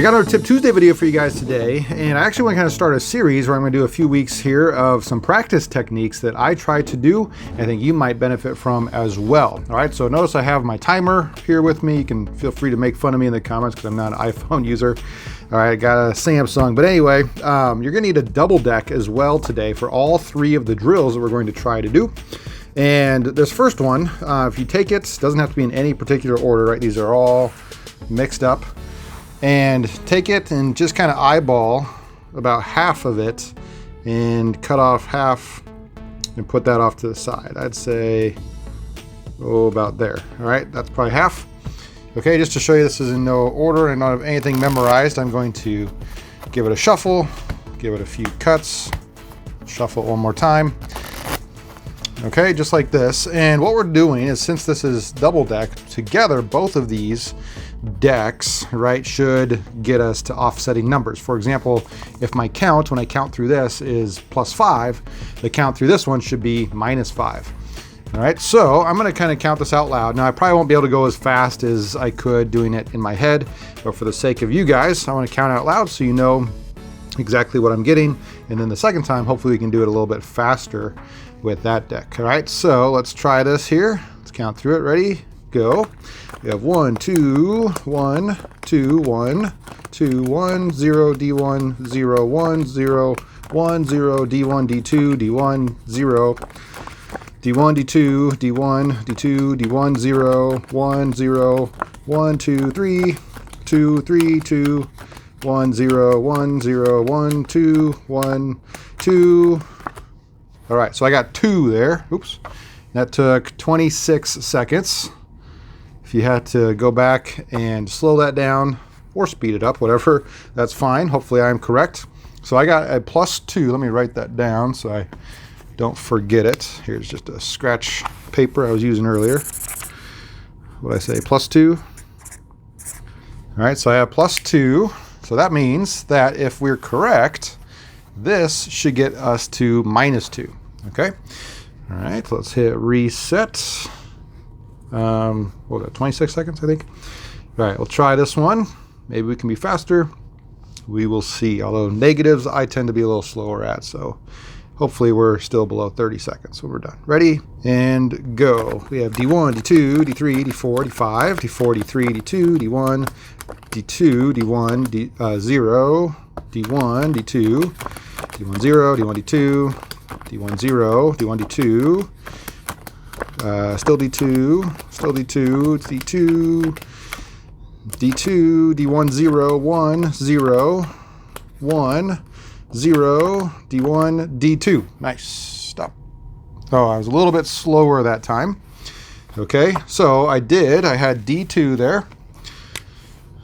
I got another Tip Tuesday video for you guys today, and I actually want to kind of start a series where I'm going to do a few weeks here of some practice techniques that I try to do and I think you might benefit from as well. All right, so notice I have my timer here with me. You can feel free to make fun of me in the comments because I'm not an iPhone user. All right, I got a Samsung, but anyway, you're going to need a double deck as well today for all three of the drills that we're going to try to do. And this first one, if you take it, doesn't have to be in any particular order, right? These are all mixed up. And take it and just kind of eyeball about half of it and cut off half and put that off to the side. I'd say, about there. All right, that's probably half. Okay, just to show you this is in no order and not have anything memorized, I'm going to give it a shuffle, give it a few cuts, shuffle it one more time. Okay, just like this. And what we're doing is, since this is double deck, together both of these decks, right, should get us to offsetting numbers. For example, if my count, when I count through this, is +5, the count through this one should be -5. All right, so I'm going to kind of count this out loud. Now, I probably won't be able to go as fast as I could doing it in my head, but for the sake of you guys, I want to count out loud so you know exactly what I'm getting. And then the second time, hopefully we can do it a little bit faster with that deck. All right, so let's try this here. Let's count through it. Ready? Go. We have 1, 2, 1, 2, 1, 2, 1, 0, D1, 0, 1, 0, 1, 0, D1, D2, D1, 0, D1, D2, D1, D2, D1, 0, 1, 0, 1, 2, 3, 2, 3, 2, 1, 0, 1, 0, 1, 2, 1, 2. All right, so I got 2 there. Oops. That took 26 seconds. If you had to go back and slow that down or speed it up, whatever, that's fine. Hopefully I'm correct. So I got a +2. Let me write that down so I don't forget it. Here's just a scratch paper I was using earlier. What did I say, +2? All right, so I have +2. So that means that if we're correct, this should get us to -2, okay? All right, let's hit reset. What was that, 26 seconds, I think? All right, we'll try this one. Maybe we can be faster. We will see. Although negatives, I tend to be a little slower at, so hopefully we're still below 30 seconds when we're done. Ready? And go. We have D1, D2, D3, D4, D5, D4, D3, D2, D1, D2, D1, D0, D1, D2, D1, 0, D1, D2, D1, 0, D1, D2, still D2, still D2, D2, D2, D1, 0, 1, 0, 1, 0, D1, D2. Nice. Stop. Oh, I was a little bit slower that time. Okay, so I had D2 there.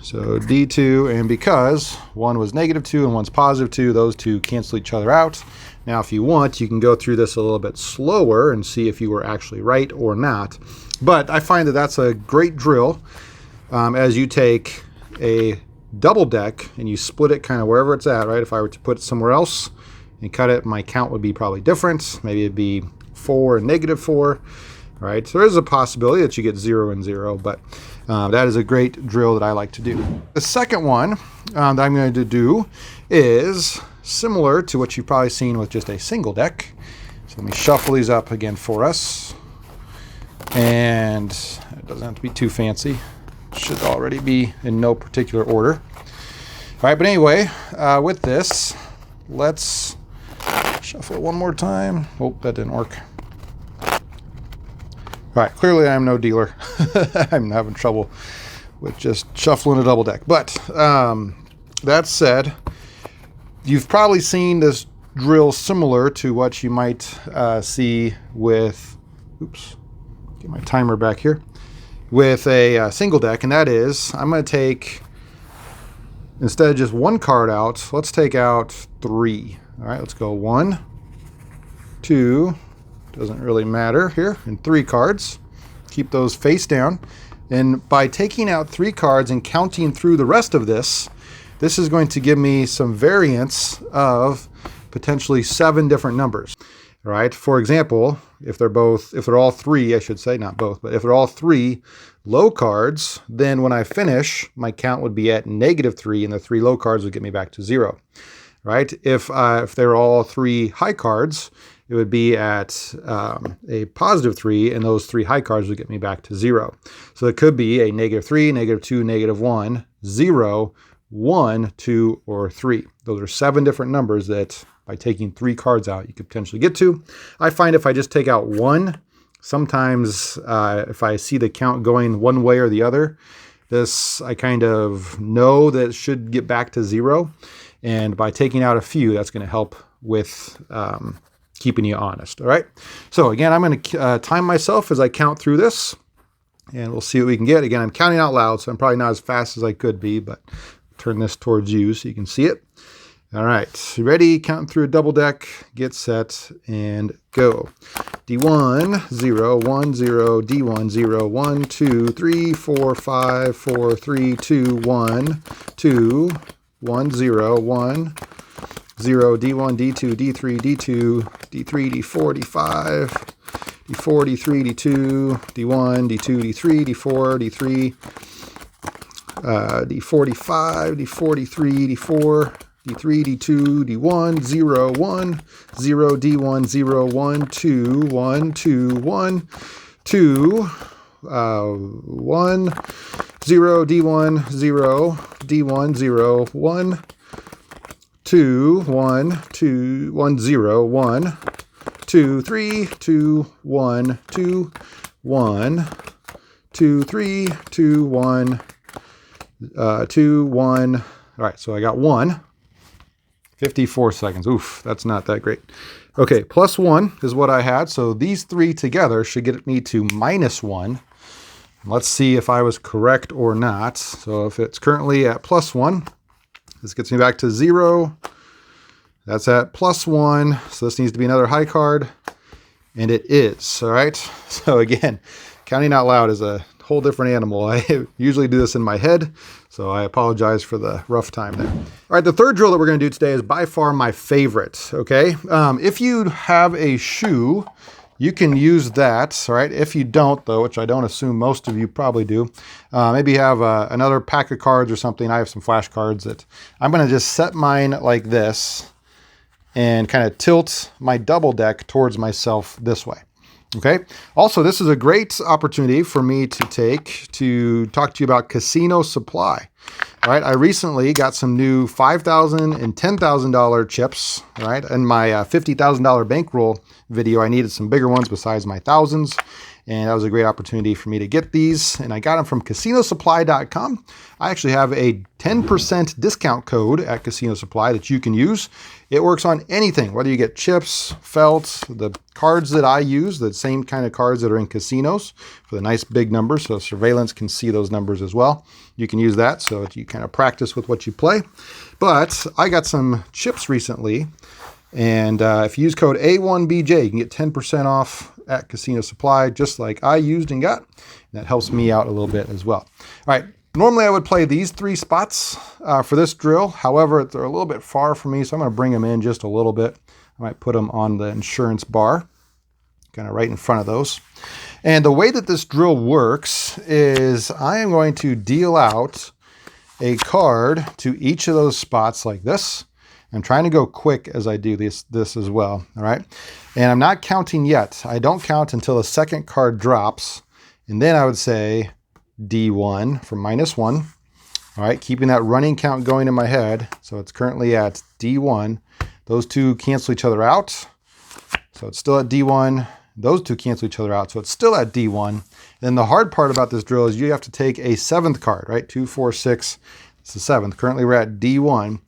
So D2, and because one was -2 and one's +2, those two cancel each other out. Now, if you want, you can go through this a little bit slower and see if you were actually right or not. But I find that that's a great drill as you take a double deck and you split it kind of wherever it's at, right? If I were to put it somewhere else and cut it, my count would be probably different. Maybe it'd be 4 and -4. All right, so there is a possibility that you get 0 and 0, but that is a great drill that I like to do. The second one that I'm going to do is similar to what you've probably seen with just a single deck. So let me shuffle these up again for us. And it doesn't have to be too fancy. It should already be in no particular order. All right, but anyway, with this, let's shuffle it one more time. Oh, that didn't work. All right, clearly I'm no dealer. I'm having trouble with just shuffling a double deck. But that said, you've probably seen this drill similar to what you might see with, oops, get my timer back here, with a single deck, and that is, I'm going to take, instead of just one card out, let's take out 3. All right, let's go 1, 2, doesn't really matter here, and 3 cards. Keep those face down. And by taking out 3 cards and counting through the rest of this, this is going to give me some variance of potentially 7 different numbers. All right. For example, if they're all 3, I should say, not both, but if they're all 3, low cards, then when I finish, my count would be at -3, and the 3 low cards would get me back to 0. Right? If they're all 3 high cards, it would be at a +3, and those 3 high cards would get me back to 0. So it could be a -3, -2, -1, 0, 1, 2, or 3. Those are 7 different numbers that by taking 3 cards out, you could potentially get to. I find if I just take out 1, sometimes if I see the count going one way or the other, I kind of know that it should get back to 0. And by taking out a few, that's going to help with keeping you honest. All right. So again, I'm going to time myself as I count through this, and we'll see what we can get. Again, I'm counting out loud, so I'm probably not as fast as I could be, but turn this towards you so you can see it. All right. Ready? Count through a double deck. Get set and go. D1, 0, 1, 0, D1, 0, 1, 2, 3, 4, 5, 4, 3, 2, 1, 2, 1, 0, 1, 0, D1, D2, D3, D2, D3, D4, D5, D4, D3, D2, D1, D2, D3, D4, D3, D4, D5, D4, D3, D4, D3, D2, D1, 0, 1, 0, D1, 0, 1, 2, 1, 2, 1, 2, 1, 0, D1, 0, D1, 0, 1, 2, 1, 2, 1, 0, 1, 2, 3, 2, 1, 2, 1, 2, 3, 2, 1, 2, 1. All right, so I got 1. 54 seconds. Oof, that's not that great. Okay, +1 is what I had. So these 3 together should get me to -1. Let's see if I was correct or not. So if it's currently at +1, this gets me back to 0. That's at +1. So this needs to be another high card. And it is. All right. So again, counting out loud is a whole different animal. I usually do this in my head, so I apologize for the rough time there. All right, the third drill that we're going to do today is by far my favorite, okay? If you have a shoe, you can use that, all right? If you don't, though, which I don't assume most of you probably do, maybe you have another pack of cards or something. I have some flashcards that I'm going to just set mine like this and kind of tilt my double deck towards myself this way. Okay. Also, this is a great opportunity for me to talk to you about Casino Supply. All right. I recently got some new $5,000 and $10,000 chips. All right. In my $50,000 bankroll video, I needed some bigger ones besides my thousands. And that was a great opportunity for me to get these. And I got them from casinosupply.com. I actually have a 10% discount code at Casino Supply that you can use. It works on anything, whether you get chips, felt, the cards that I use, the same kind of cards that are in casinos for the nice big numbers. So surveillance can see those numbers as well. You can use that so that you kind of practice with what you play. But I got some chips recently. And if you use code A1BJ, you can get 10% off at Casino Supply, just like I used and got. And that helps me out a little bit as well. All right. Normally I would play these 3 spots for this drill. However, they're a little bit far from me, so I'm going to bring them in just a little bit. I might put them on the insurance bar, kind of right in front of those. And the way that this drill works is I am going to deal out a card to each of those spots like this. I'm trying to go quick as I do this as well, all right? And I'm not counting yet. I don't count until the second card drops, and then I would say D1 for -1. All right, keeping that running count going in my head. So it's currently at D1. Those 2 cancel each other out. So it's still at D1. Those 2 cancel each other out. So it's still at D1. Then the hard part about this drill is you have to take a 7th card, right? 2, 4, 6. It's the 7th. Currently we're at D1.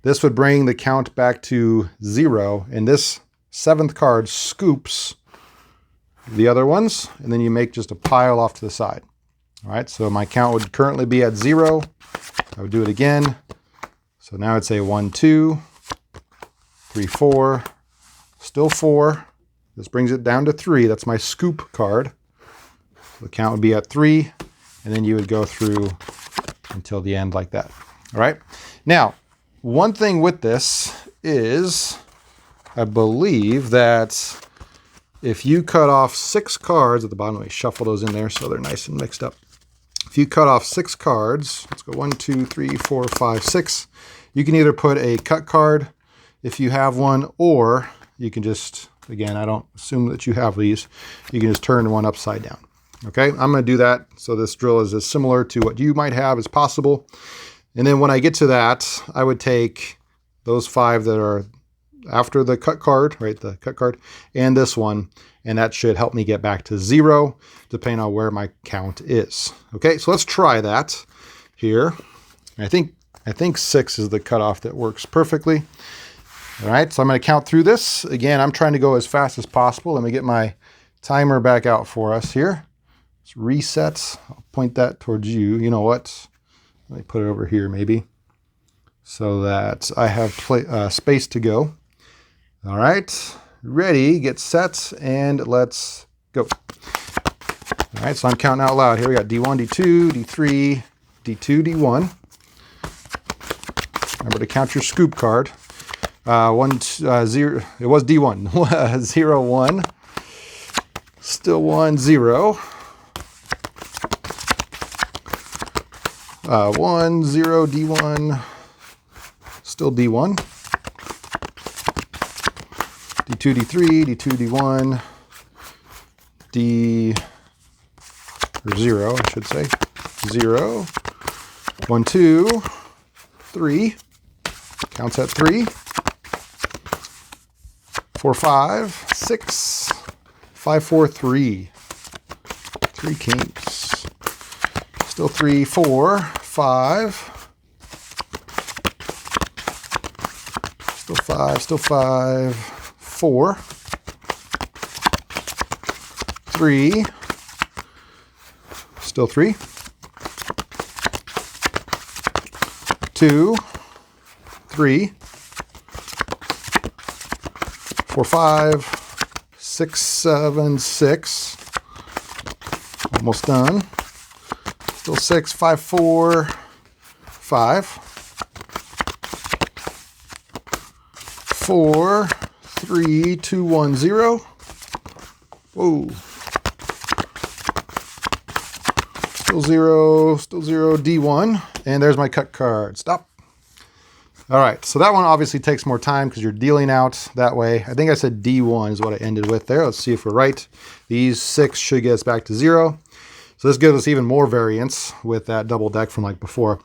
This would bring the count back to 0. And this 7th card scoops the other ones. And then you make just a pile off to the side. All right, so my count would currently be at 0. I would do it again. So now I'd say 1, 2, 3, 4, still 4. This brings it down to 3. That's my scoop card. The count would be at 3, and then you would go through until the end like that. All right. Now, one thing with this is I believe that if you cut off 6 cards at the bottom, let me shuffle those in there so they're nice and mixed up. if you cut off 6 cards, let's go 1, 2, 3, 4, 5, 6. You can either put a cut card if you have one, or you can just, again, I don't assume that you have these, you can just turn one upside down. Okay, I'm going to do that so this drill is as similar to what you might have as possible. And then when I get to that, I would take those 5 that are after the cut card, right, the cut card, and this one, and that should help me get back to 0, depending on where my count is. Okay, so let's try that here. I think 6 is the cutoff that works perfectly. All right, so I'm going to count through this. Again, I'm trying to go as fast as possible. Let me get my timer back out for us here. Let's reset. I'll point that towards you. You know what? Let me put it over here maybe so that I have space to go. All right, ready, get set, and let's go. All right, so I'm counting out loud. Here we got D1, D2, D3, D2, D1. Remember to count your scoop card. 1, 0, it was D1. 0, 1, still 1, 0. 1, 0, D1, still D1. D2, D3, D2, D1, D, or 0, I should say. 0, 1, 2, 3, counts at 3, 4, 5, 6, 5, 4, 3, 3 kings, still 3, 4, 5, still 5, 4, 3, still 3, 2, 3, 4, 5, 6, 7, 6, almost done, still 6, 5, 4, 5, 4, 3, 2, 1, 0. Whoa. Still 0, D1. And there's my cut card. Stop. All right, so that one obviously takes more time because you're dealing out that way. I think I said D1 is what I ended with there. Let's see if we're right. These 6 should get us back to 0. So this gives us even more variance with that double deck from like before.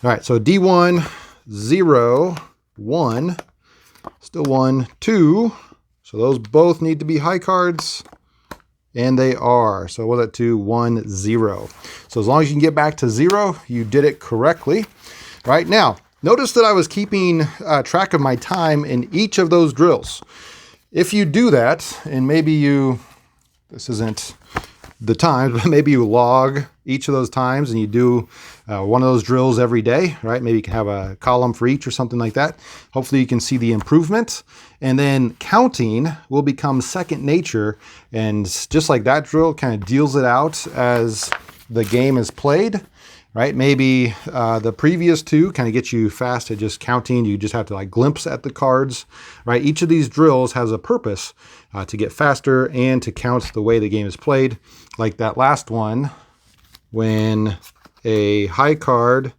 All right, so D1, 0, 1, still 1, 2. So those both need to be high cards, and they are. So what was that, 2, 1, 0. So as long as you can get back to 0, you did it correctly. Right now, notice that I was keeping track of my time in each of those drills. If you do that, and maybe you, this isn't the time, but maybe you log each of those times and you do one of those drills every day, right? Maybe you can have a column for each or something like that. Hopefully you can see the improvement. And then counting will become second nature. And just like that drill kind of deals it out as the game is played, right? Maybe the previous 2 kind of get you fast at just counting. You just have to like glimpse at the cards, right? Each of these drills has a purpose to get faster and to count the way the game is played. Like that last one, when a high card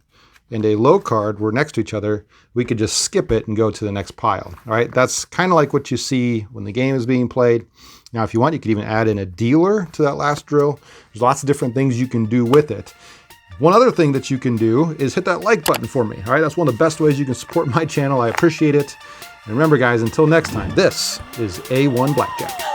and a low card were next to each other, we could just skip it and go to the next pile. All right, that's kind of like what you see when the game is being played. Now, if you want, you could even add in a dealer to that last drill. There's lots of different things you can do with it. One other thing that you can do is hit that like button for me. All right, that's one of the best ways you can support my channel. I appreciate it. And remember, guys, until next time, this is A1 Blackjack.